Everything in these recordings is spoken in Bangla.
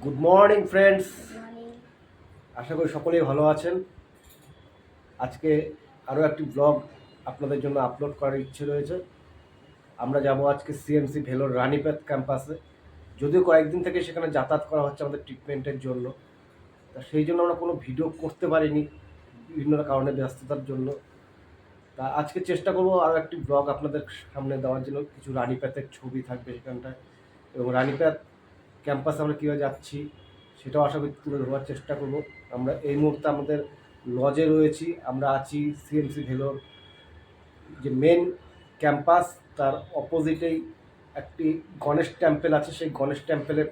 গুড মর্নিং ফ্রেন্ডস, আশা করি সকলেই ভালো আছেন। আজকে আরও একটি ব্লগ আপনাদের জন্য আপলোড করার ইচ্ছে রয়েছে। আমরা যাব আজকে সিএমসি ভেলোর রানীপেত ক্যাম্পাসে। যদিও কয়েকদিন থেকে সেখানে যাতায়াত করা হচ্ছে আমাদের ট্রিটমেন্টের জন্য, তা সেই জন্য আমরা কোনো ভিডিও করতে পারিনি বিভিন্ন কারণে, ব্যস্ততার জন্য। তা আজকে চেষ্টা করব আরও একটি ব্লগ আপনাদের সামনে দেওয়ার জন্য। কিছু রানীপেতের ছবি থাকবে সেখানটায়, এবং রানীপেত ক্যাম্পাসে আমরা কীভাবে যাচ্ছি সেটাও আশা করি তুলে ধরবার চেষ্টা করব। আমরা এই মুহূর্তে আমাদের লজে রয়েছি। আমরা আছি সিএমসি ভেলোর যে মেন ক্যাম্পাস, তার অপোজিটেই একটি গণেশ টেম্পল আছে। সেই গণেশ টেম্পলের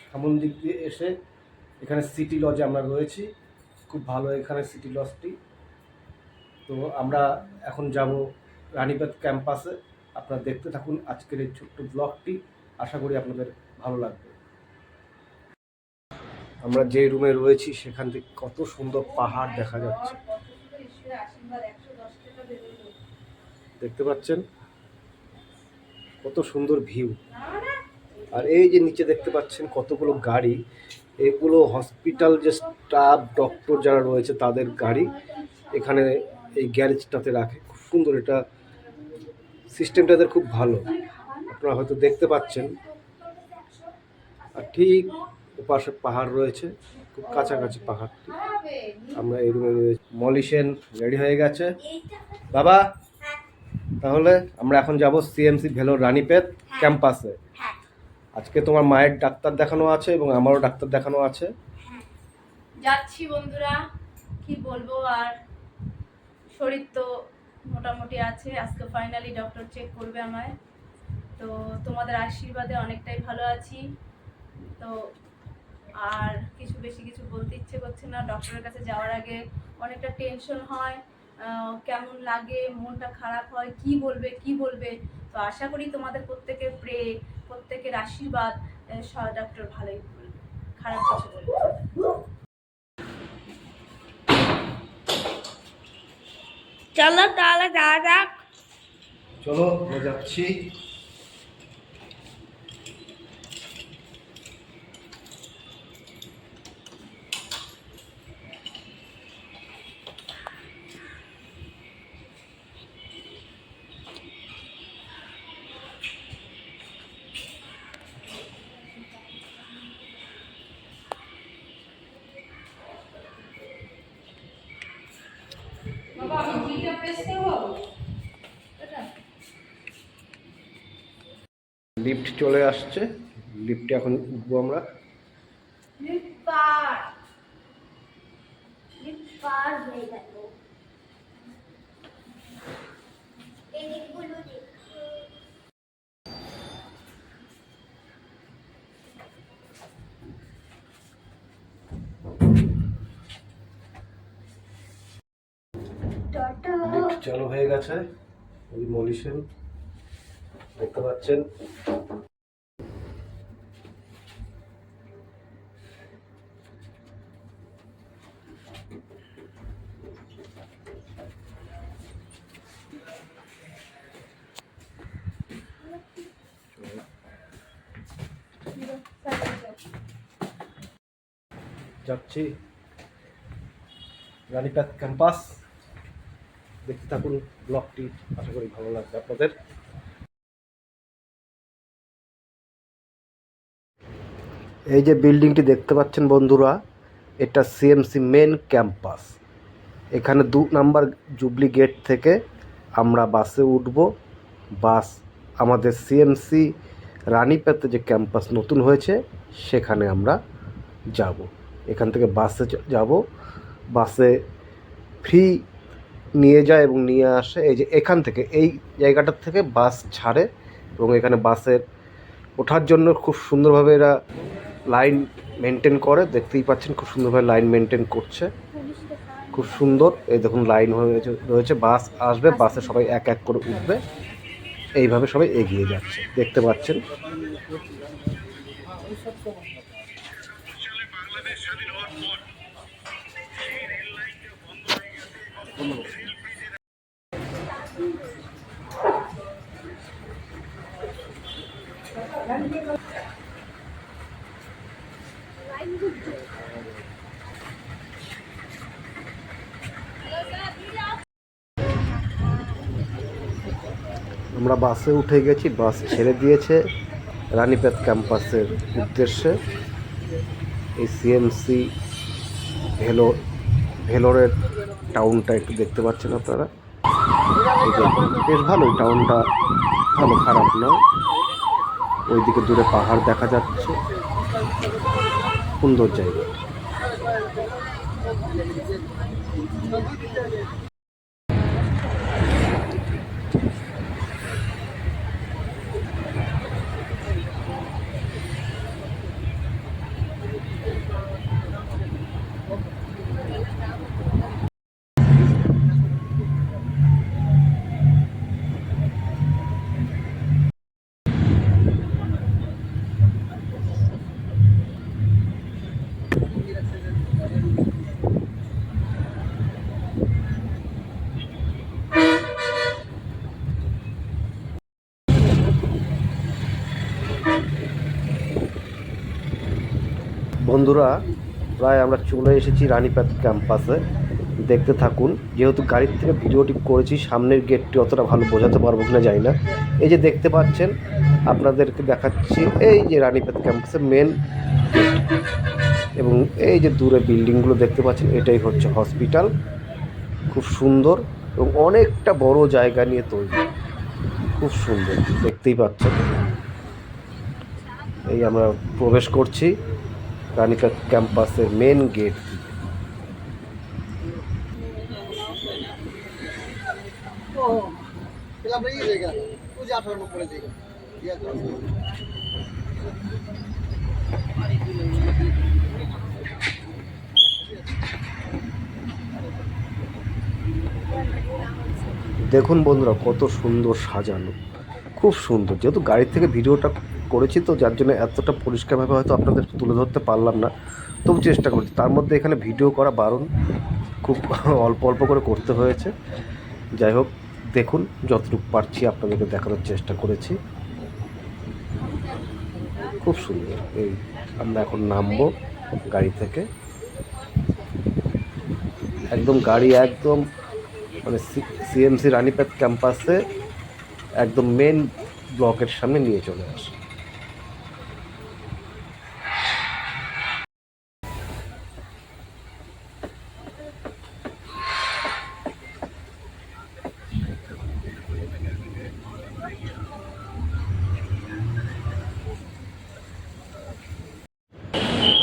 সামন দিক দিয়ে এসে এখানে সিটি লজে আমরা রয়েছি। খুব ভালো এখানে সিটি লজটি। তো আমরা এখন যাব রানীপেত ক্যাম্পাসে। আপনারা দেখতে থাকুন আজকের এই ছোট্ট ব্লগটি, আশা করি আপনাদের ভালো লাগবে। আমরা যে রুমে রয়েছি সেখান থেকে কত সুন্দর পাহাড় দেখা যাচ্ছে, দেখতে পাচ্ছেন কত সুন্দর ভিউ। আর এই যে নিচে দেখতে পাচ্ছেন কতগুলো গাড়ি, এগুলো হসপিটাল যে স্টাফ ডক্টর যারা রয়েছে তাদের গাড়ি এখানে এই গ্যারেজটাতে রাখে। খুব সুন্দর, এটা সিস্টেমটা এদের খুব ভালো, আপনারা হয়তো দেখতে পাচ্ছেন। আর ঠিক ওপাশে পাহাড় রয়েছে, খুব কাছাকাছি পাহাড়টি। আমরা এই রুমে রয়েছি। মলিশেন রেডি হয়ে গেছে বাবা। তাহলে আমরা এখন যাব সিএমসি ভেলোর রানীপেত ক্যাম্পাসে। আজকে তোমার মায়ের ডাক্তার দেখানো আছে এবং আমারও ডাক্তার দেখানো আছে। যাচ্ছি বন্ধুরা, কি বলবো আর, শরীর তো মোটামুটি আছে। আজকে ফাইনালি ডক্টর চেক করবে আমায়, তো তোমাদের আশীর্বাদে অনেকটাই ভালো আছি। তো আর বেশি কিছু বলতে ইচ্ছে করছে না। ডক্টরের কাছে যাওয়ার আগে অনেকটা টেনশন হয়, কেমন লাগে, মনটা খারাপ হয়, কি বলবে। তো আশা করি তোমাদের প্রত্যেকের প্রে, প্রত্যেকের আশীর্বাদ ডক্টর ভালোই বলবে, খারাপ কিছু বলবে। চলো তাহলে যাওয়া যাক। চলো আমরা যাচ্ছি। লিফট চলে আসছে, লিফটে এখন উঠবো আমরা। লিফট চালু হয়ে গেছে, ওই মলিশেন দেখতে পাচ্ছেন। যাচ্ছি রানীপেত ক্যাম্পাস, দেখতে থাকুন ব্লগটি, আশা করি ভালো লাগবে আপনাদের। এই যে বিল্ডিংটি দেখতে পাচ্ছেন বন্ধুরা, এটা সিএমসি মেন ক্যাম্পাস। এখানে 2 নাম্বার জুবলি গেট থেকে আমরা বাসে উঠব। বাস আমাদের সিএমসি রানীপেতে যে ক্যাম্পাস নতুন হয়েছে সেখানে আমরা যাব। এখান থেকে বাসে যাব, বাসে ফ্রি নিয়ে যায় এবং নিয়ে আসে। এই যে এখান থেকে, এই জায়গাটার থেকে বাস ছাড়ে, এবং এখানে বাসের ওঠার জন্য খুব সুন্দরভাবে এরা লাইন মেনটেন করে। দেখতেই পাচ্ছেন খুব সুন্দরভাবে লাইন মেনটেন করছে, খুব সুন্দর। এই দেখুন লাইন রয়েছে, বাস আসবে, বাসে সবাই এক এক করে উঠবে, এইভাবে সবাই এগিয়ে যাচ্ছে, দেখতে পাচ্ছেন। আমরা বাসে উঠে গেছি, বাস ছেড়ে দিয়েছে রানীপেত ক্যাম্পাসের উদ্দেশ্যে। এই সিএমসি ভেলোরের টাউনটা একটু দেখতে পাচ্ছেন আপনারা। এই যে বেশ ভালোই টাউনটা, ভালো, খারাপ নয়। ওইদিকে দূরে পাহাড় দেখা যাচ্ছে, সুন্দর জায়গা। বন্ধুরা, প্রায় আমরা চলে এসেছি রানীপেত ক্যাম্পাসে। দেখতে থাকুন। যেহেতু গাড়ির থেকে ভিডিওটি করেছি, সামনের গেটটি অতটা ভালো বোঝাতে পারবো কিনা জানি না। এই যে দেখতে পাচ্ছেন, আপনাদেরকে দেখাচ্ছি এই যে রানীপেত ক্যাম্পাসের মেন গেট, এবং এই যে দূরে বিল্ডিংগুলো দেখতে পাচ্ছেন, এটাই হচ্ছে হসপিটাল। খুব সুন্দর এবং অনেকটা বড় জায়গা নিয়ে তৈরি, খুব সুন্দর, দেখতেই পাচ্ছেন। এই আমরা প্রবেশ করছি রানীপেত ক্যাম্পাসের মেন গেট। দেখুন বন্ধুরা, কত সুন্দর সাজানো, খুব সুন্দর। যেহেতু গাড়ির থেকে ভিডিওটা করেছি, তো যার জন্য এতটা পরিষ্কারভাবে হয়তো আপনাদের তুলে ধরতে পারলাম না, তবু চেষ্টা করছি। তার মধ্যে এখানে ভিডিও করা বারণ, খুব অল্প অল্প করে করতে হয়েছে। যাই হোক, দেখুন, যতটুকু পারছি আপনাদেরকে দেখানোর চেষ্টা করেছি। খুব সুন্দর। এই আমরা এখন নামবো গাড়ি থেকে। একদম গাড়ি একদম মানে সিএমসি রানীপেত ক্যাম্পাসে একদম মেন ব্লকের সামনে নিয়ে চলে আসে।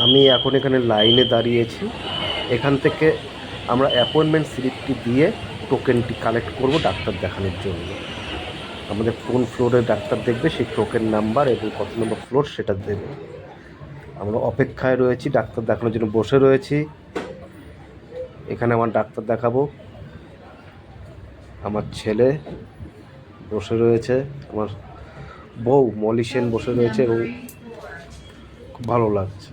আমি এখন এখানে লাইনে দাঁড়িয়েছি। এখান থেকে আমরা অ্যাপয়েন্টমেন্ট স্লিপটি দিয়ে টোকেনটি কালেক্ট করব ডাক্তার দেখানোর জন্য। আমাদের কোন ফ্লোরে ডাক্তার দেখবে সেই টোকেন নাম্বার এবং কত নম্বর ফ্লোর সেটা দেবে। আমরা অপেক্ষায় রয়েছি, ডাক্তার দেখানোর জন্য বসে রয়েছি। এখানে আমার ডাক্তার দেখাবো, আমার ছেলে বসে রয়েছে, আমার বউ মলি সেন বসে রয়েছে, এবং খুব ভালো লাগছে।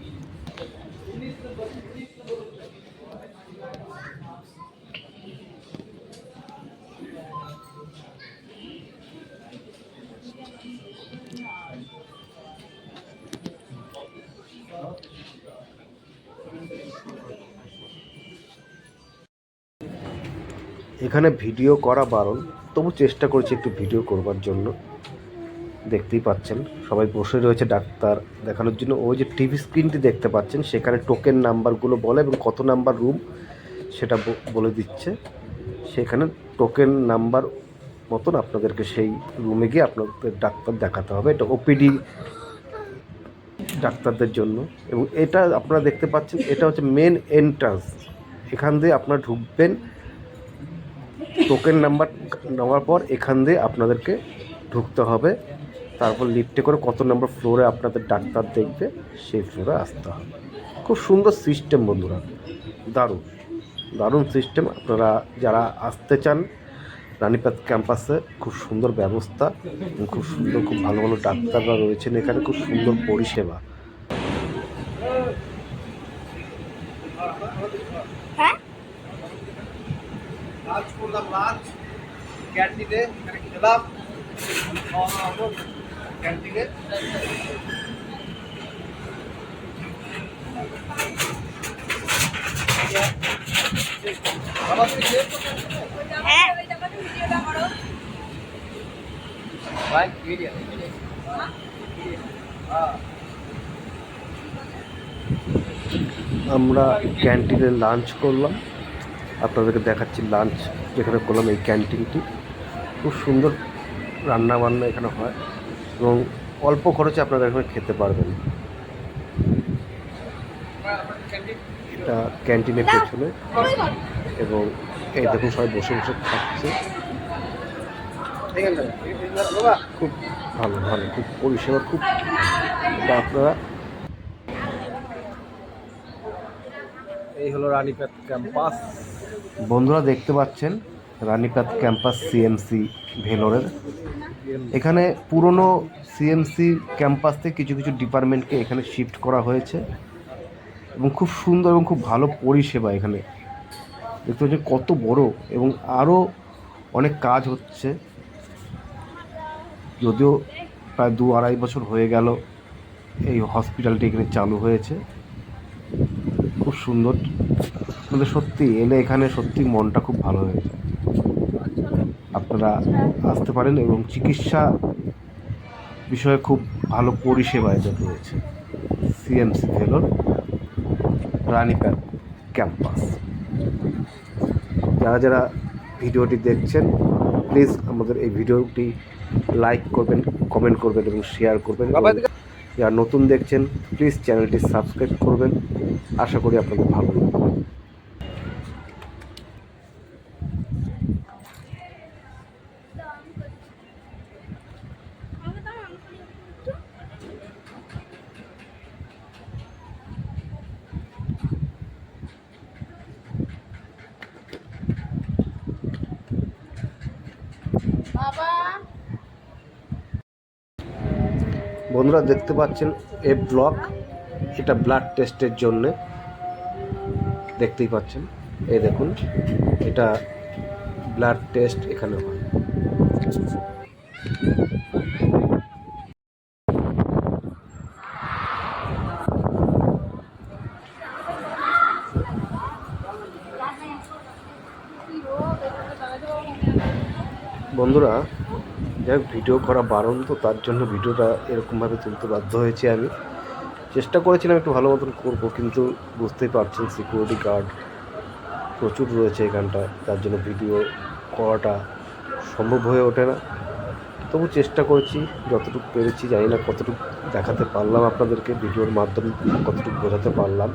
এখানে ভিডিও করা বারণ, তবু চেষ্টা করছি একটু ভিডিও করবার জন্য। দেখতেই পাচ্ছেন সবাই বসে রয়েছে ডাক্তার দেখানোর জন্য। ওই যে টিভি স্ক্রিনটি দেখতে পাচ্ছেন, সেখানে টোকেন নাম্বারগুলো বলে এবং কত নাম্বার রুম সেটা বলে দিচ্ছে। সেখানে টোকেন নাম্বার মতন আপনাদেরকে সেই রুমে গিয়ে আপনাদের ডাক্তার দেখাতে হবে। এটা ওপিডি ডাক্তারদের জন্য। এবং এটা আপনারা দেখতে পাচ্ছেন, এটা হচ্ছে মেন এন্ট্রান্স। এখান দিয়ে আপনারা ঢুকবেন, টোকেন নাম্বার নেওয়ার পর এখান দিয়ে আপনাদেরকে ঢুকতে হবে। তারপর লিফটে করে কত নম্বর ফ্লোরে আপনাদের ডাক্তার দেখবে সেই ফ্লোরে আসতে হবে। খুব সুন্দর সিস্টেম বন্ধুরা, দারুণ দারুণ সিস্টেম। আপনারা যারা আসতে চান রানীপেত ক্যাম্পাসে, খুব সুন্দর ব্যবস্থা, খুব সুন্দর, খুব ভালো ভালো ডাক্তাররা রয়েছেন এখানে, খুব সুন্দর পরিষেবা। লাঞ্চ করলাম, লাঞ্চ ক্যান্টিনে এখানে খেলাম, খাওয়া দাওয়া হলো ক্যান্টিনে। হ্যাঁ আমরা ক্যান্টিনে লাঞ্চ করলাম, আপনাদেরকে দেখাচ্ছি লাঞ্চ যেখানে করলাম। এই ক্যান্টিনটি খুব সুন্দর রান্না বান্না এখানে হয় এবং অল্প খরচে আপনারা এখানে খেতে পারবেন। এটা ক্যান্টিনের পেছনে এবং এই দেখুন সবাই বসে বসে খাচ্ছে। খুব ভালো ভালো, খুব পরিষেবা খুব। আপনারা এই হলো রানীপেট ক্যাম্পাস। বন্ধুরা দেখতে পাচ্ছেন রানীপেট ক্যাম্পাস সিএমসি ভেলোরের। এখানে পুরনো সিএমসি ক্যাম্পাস থেকে কিছু কিছু ডিপার্টমেন্টকে এখানে শিফট করা হয়েছে এবং খুব সুন্দর এবং খুব ভালো পরিষেবা এখানে। দেখতে পাচ্ছেন কত বড়, এবং আরও অনেক কাজ হচ্ছে, যদিও প্রায় 2-2.5 বছর হয়ে গেল এই হসপিটালটি এখানে চালু হয়েছে। খুব সুন্দর, মানে সত্যি এলে এখানে সত্যি মনটা খুব ভালো হয়েছে। আপনারা আসতে পারেন এবং চিকিৎসা বিষয়ে খুব ভালো পরিষেবা এটা রয়েছে সিএমসি ভেলোর রানীপেট ক্যাম্পাস। যারা যারা ভিডিওটি দেখছেন প্লিজ আমাদের এই ভিডিওটি লাইক করবেন, কমেন্ট করবেন এবং শেয়ার করবেন। যারা নতুন দেখছেন প্লিজ চ্যানেলটি সাবস্ক্রাইব করবেন। আশা করি আপনাদের ভালো লাগবে। বন্ধুরা দেখতে পাচ্ছেন এ ব্লক, এটা ব্লাড টেস্টের জন্যে। দেখতেই পাচ্ছেন, এই দেখুন এটা ব্লাড টেস্ট এখানে হয়। বন্ধুরা যাই হোক, ভিডিও করা বারণ, তো তার জন্য ভিডিওটা এরকমভাবে তুলতে বাধ্য হয়েছি। আমি চেষ্টা করেছিলাম একটু ভালো মতন করবো, কিন্তু বুঝতেই পারছেন সিকিউরিটি গার্ড প্রচুর রয়েছে এখানটায়, তার জন্য ভিডিও করাটা সম্ভব হয়ে ওঠে না। তবু চেষ্টা করেছি যতটুকু পেরেছি। জানি না কতটুকু দেখাতে পারলাম আপনাদেরকে, ভিডিওর মাধ্যমে কতটুকু বোঝাতে পারলাম।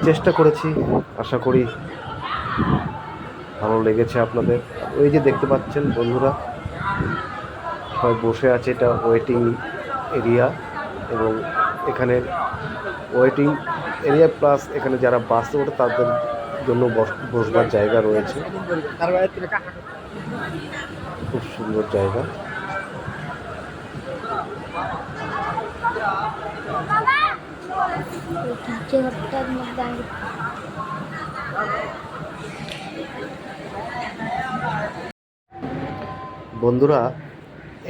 চেষ্টা করেছি, আশা করি ভালো লেগেছে আপনাদের। ওই যে দেখতে পাচ্ছেন বন্ধুরা সবাই বসে আছে, এটা ওয়েটিং এরিয়া, এবং এখানে ওয়েটিং এরিয়া প্লাস এখানে যারা বাসে ওঠে তাদের জন্য বসবার জায়গা রয়েছে। খুব সুন্দর জায়গা। বন্ধুরা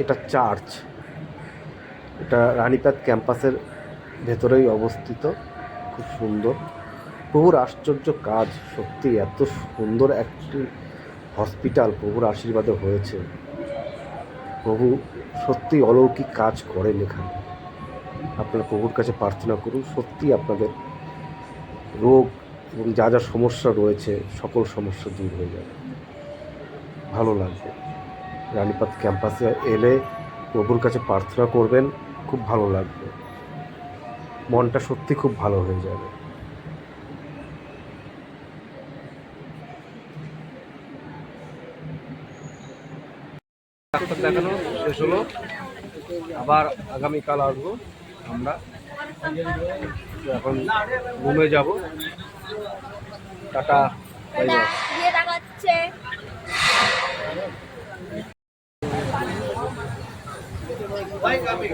এটা চার্চ, এটা রানীপেট ক্যাম্পাসের ভেতরেই অবস্থিত। খুব সুন্দর, প্রভুর আশ্চর্য কাজ। সত্যি এত সুন্দর একটি হসপিটাল প্রভুর আশীর্বাদে হয়েছে। প্রভু সত্যি অলৌকিক কাজ করেন এখানে। আপনারা প্রভুর কাছে প্রার্থনা করুন, সত্যি আপনাদের রোগ এবং যা যা সমস্যা রয়েছে সকল সমস্যা দূর হয়ে যাবে, ভালো লাগবে। রানীপেট ক্যাম্পাসে এলে প্রভুর কাছে প্রার্থনা করবেন, খুব ভালো লাগবে, মনটা সত্যি খুব ভালো হয়ে যাবে। ডাক্তার দেখানো শেষ হলো, আবার আগামীকাল আসবো আমরা। এখন রুমে যাব। Tata, bye bye.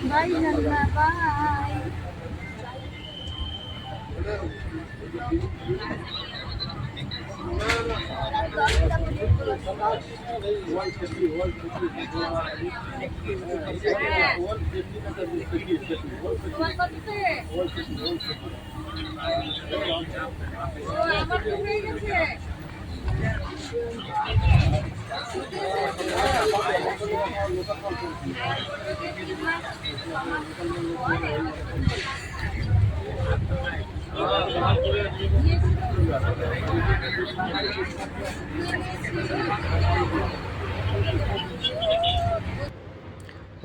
बाय नन्ना बाय। তোমার কততে? ও আমার তো হয়ে গেছে।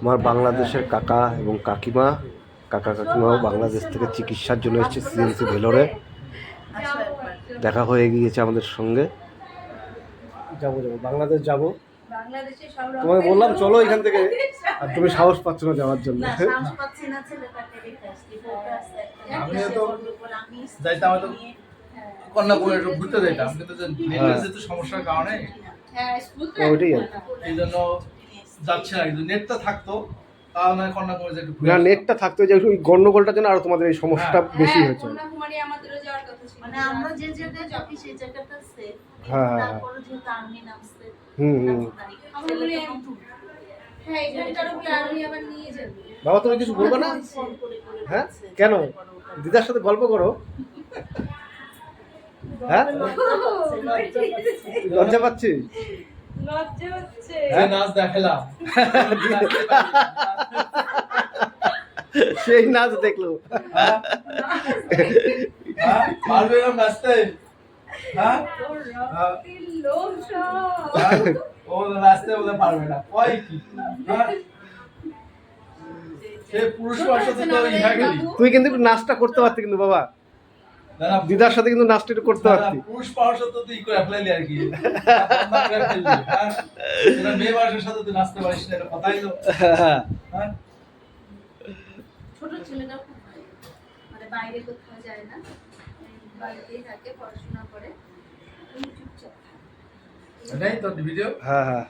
আমার বাংলাদেশের কাকা এবং কাকিমা, কাকা কাকিমাও বাংলাদেশ থেকে চিকিৎসার জন্য এসেছে সিএনসি ভেলোরে। দেখা হয়ে গিয়েছে আমাদের সঙ্গে। যাবো বাংলাদেশ যাবো। বাংলাদেশে সব তোমাকে বললাম চলো এখান থেকে, আর তুমি সাহস পাচ্ছ না যাওয়ার জন্য। আমিও তো যাইতাম, হয়তো কন্যাকুমারী একটু ঘুরতে যাইতাম, কিন্তু নেটের যেহেতু সমস্যার কারণে হ্যাঁ স্কুল তো ওইটাই আর এই জন্য যাচ্ছে না। কিন্তু নেটটা থাকতো তাহলে কন্যাকুমারী একটু ঘুরে না, আসতাম। নেটটা থাকতো যে ওই গন্ডগোলটার জন্য আরো তোমাদের এই সমস্যাটা বেশি হয়েছে। কন্যাকুমারী আমাদেরও যাওয়ার কথা ছিল। মানে আমরা যে জায়গায় যাবি সেই জায়গাটা সেফ, হ্যাঁ, হ্যাঁ, তারপরে যেহেতু আর্মি নামছে, হুম। আমার মনে হয় হ্যাঁ এখানকার উপরে আর্মি আবার নিয়ে যাবে। বাবা তুমি কিছু বলবে না? ফোন করে করে হ্যাঁ বলছে। কেন? দিদার সাথে গল্প করো। হ্যাঁ লজ্জা পাচ্ছি। লজ্জা হচ্ছে। যে নাচ দেখালাম সেই নাচ দেখলো। হ্যাঁ? হ্যাঁ? পারবে না নাচতে? হ্যাঁ? ওর রক্তের লোভ সব। হ্যাঁ? ও নাচতে বলে পারবে না, কয় কি? হ্যাঁ? সে পুরুষ মানুষ তো ইহা গেলি। তুই কিন্তু একটু নাচটা করতে পারতি কিন্তু বাবা, না, না, দিদার সাথে কিন্তু নাচটা একটু করতে না, না, পারতি। পুরুষ মানুষের তো তুই করে ফেলাইলি আর কি। বন্ধা করে ফেললি, হ্যাঁ? তোরা মেয়ে মানুষের সাথে তুই নাচতে পারিস না, এটা কথাই তো। হ্যাঁ? ছোট ছেলেটা খুব ভালো, মানে বাইরে কোথাও যায় না, বাড়িতেই থাকে, পড়াশোনা করে, চুপচাপ থাকে। এটাই তোর ভিডিও। হ্যাঁ হ্যাঁ